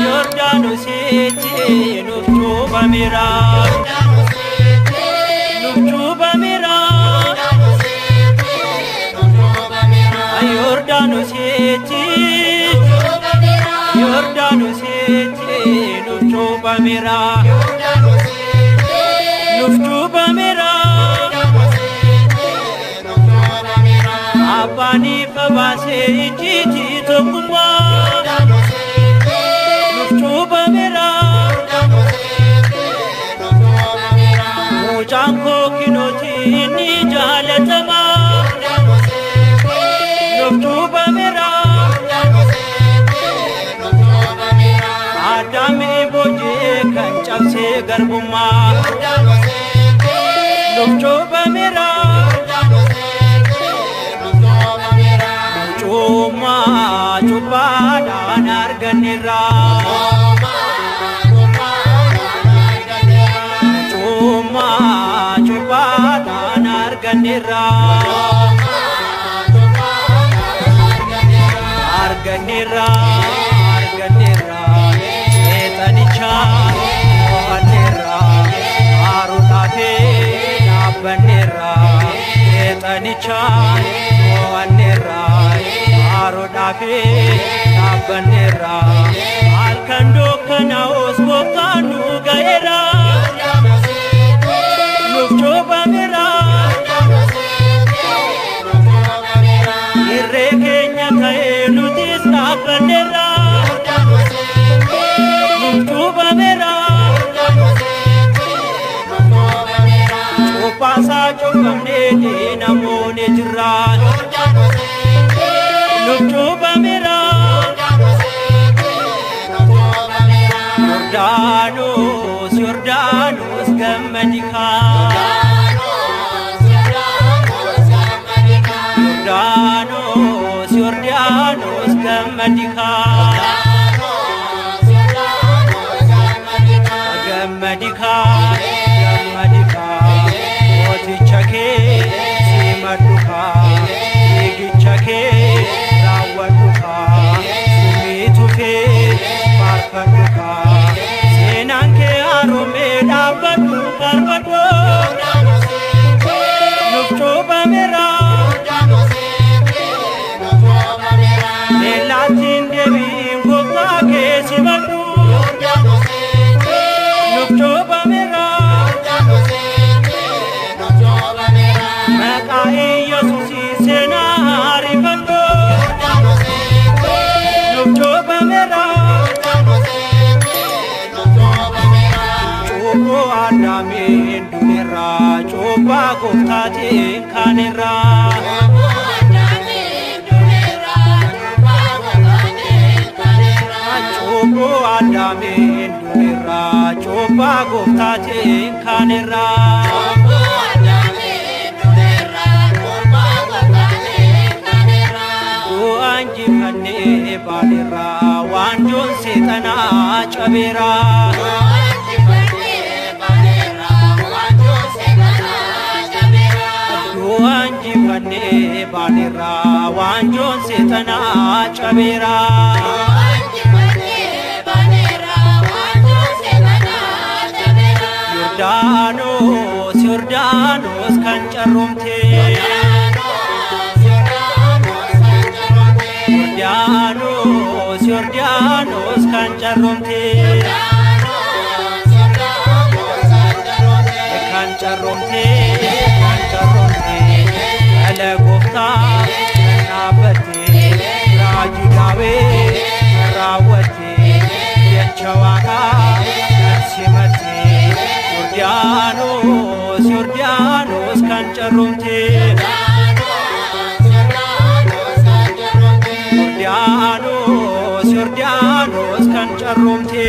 Yordaanositti nuuf cuubameera nuuf cuubameera Yordaanositti nuuf cuubameera nuuf cuubameera Abbaaniif baasee ijjiitii tokkummaa nuuf cuubameera mucaan koo Kinooti inni jaalatamaa nuuf cuubameera Addaamii boojee kan cabsee garbummaa nuuf cuubameera Mucummaa cubbaadhaan arganneerra Mucummaa cubbaadhaan arganneerra Arganneerra seexanicha mo'anneerra haruudhaafee dhaabbanneerra seexanicha mo'anneerra haruudhaafee dhaabbanneerra halkan dukkanaa'us gooftaan nu ga'eera nuuf cuubameera irree keenya ta'ee nutis dhaabbanneerra nuuf cuubameera cuubbaasaa cuubbamnee diinamoonni jirra nuuf cuubameera Yordaanos gammadi kaa Yordaanos gammadi kaa gammadi kaa mooticha kee simadhu kaa eegicha kee raawwadhu kaa sumii tufee faarfadhu kaa seenaan kee haaromee dhaabbadhu faarfadhu nuuf cuubameera leellaatiin deebiin gooftaa kee simadhu nuuf cuubameera maqaa Yesuusii seenaa ariifadhu nuuf cuubameera cuubbuu Addaamiin du'eera cuubbaa gooftaatiin kaaneera cuubbuu Addaamiin du'eera cuubbaa gooftaatiin kaaneera du'aan jifannee baaneera waanjoon seexanaa cabeera du'aan jifannee baaneera waanjoon seexanaa cabeera Yordaanos kan carroomte Yordaanos kan carroomte kan carroomte dhala gooftaa kan dhaabbatte raajii daawee kan raawwatte jecha waaqaa kan simatte Yordaanos kan carroomte Yordaanos kan carroomte